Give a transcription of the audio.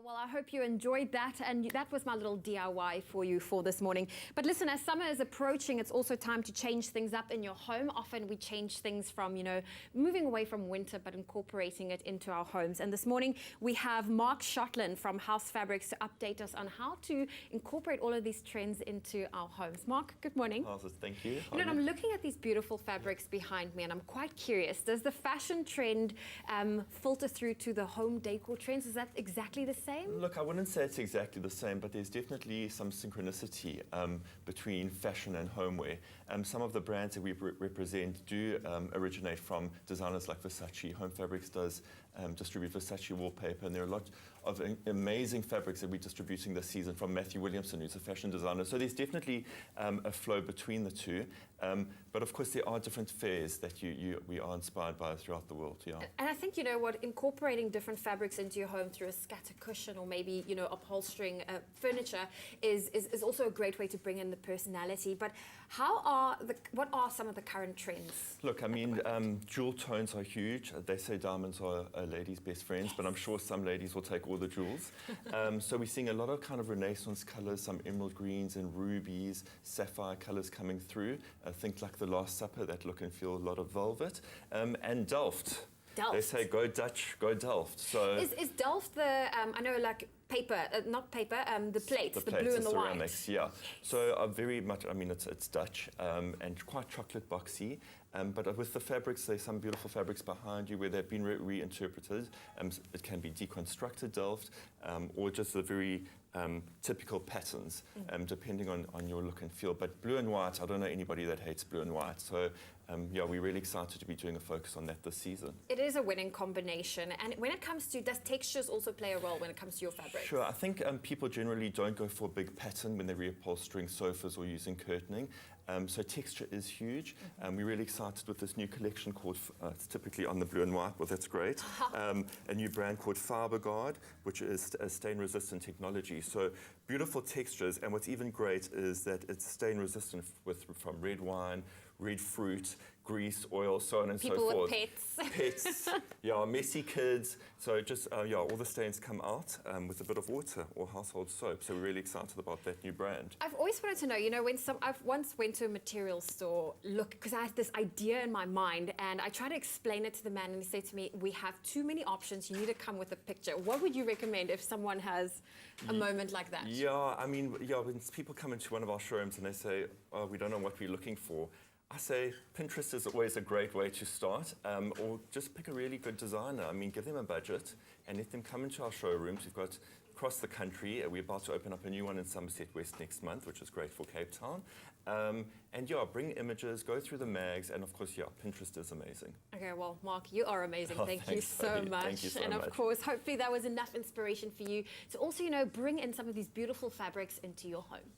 Well, I hope you enjoyed that, and that was my little DIY for you for this morning. But listen, as summer is approaching, it's also time to change things up in your home. Often we change things from, moving away from winter, but incorporating it into our homes. And this morning we have Marc Shotland from House Fabrics to update us on how to incorporate all of these trends into our homes. Marc, good morning. Thank you. I'm looking at these beautiful fabrics behind me, and I'm quite curious. Does the fashion trend filter through to the home decor trends? Is that exactly the same? Look, I wouldn't say it's exactly the same, but there's definitely some synchronicity between fashion and homeware. Some of the brands that we represent do originate from designers like Versace. Home Fabrics does distribute Versace wallpaper, and there are a lot of amazing fabrics that we're distributing this season from Matthew Williamson, who's a fashion designer. So there's definitely a flow between the two. But of course, there are different fairs that we are inspired by throughout the world. Yeah. And I think, incorporating different fabrics into your home through a scatter cushion or maybe, upholstering furniture is also a great way to bring in the personality. But what are some of the current trends? Look, I mean, jewel tones are huge. They say diamonds are a lady's best friends, but I'm sure some ladies will take all the jewels. So we're seeing a lot of kind of Renaissance colors, some emerald greens and rubies, sapphire colors coming through. Think like the Last Supper, that look and feel a lot of velvet. And Delft. They say go Dutch, go Delft. So is Delft the I know, like paper, not paper, the plates, the blue and the ceramics, white. yeah. So very much, I mean, it's Dutch and quite chocolate boxy. But with the fabrics, there's some beautiful fabrics behind you where they've been reinterpreted. It can be deconstructed Delft or just the very typical patterns, depending on your look and feel. But blue and white, I don't know anybody that hates blue and white. So yeah, we're really excited to be doing a focus on that this season. It is a winning combination. And when it comes to, does textures also play a role when it comes to your fabric? Sure, I think people generally don't go for a big pattern when they're reupholstering sofas or using curtaining. So texture is huge. We're really excited with this new collection called, it's typically on the blue and white, well that's great, a new brand called FiberGuard, which is a stain-resistant technology. So beautiful textures, and what's even great is that it's stain-resistant from red wine, red fruit, grease, oil, so on and so forth. People with pets. Pets, yeah, messy kids. So just, yeah, all the stains come out with a bit of water or household soap. So we're really excited about that new brand. I've always wanted to know, I've once went to a material store, because I had this idea in my mind, and I tried to explain it to the man, and he said to me, we have too many options, you need to come with a picture. What would you recommend if someone has a moment like that? Yeah, I mean, yeah, when people come into one of our showrooms and they say, oh, we don't know what we're looking for, I say Pinterest is always a great way to start, or just pick a really good designer. I mean, give them a budget and let them come into our showrooms. We've got across the country. We're about to open up a new one in Somerset West next month, which is great for Cape Town. And yeah, bring images, go through the mags, and of course, yeah, Pinterest is amazing. Okay, well, Marc, you are amazing. Thank you so much. Thank you so much. And of course, hopefully that was enough inspiration for you to also, bring in some of these beautiful fabrics into your home.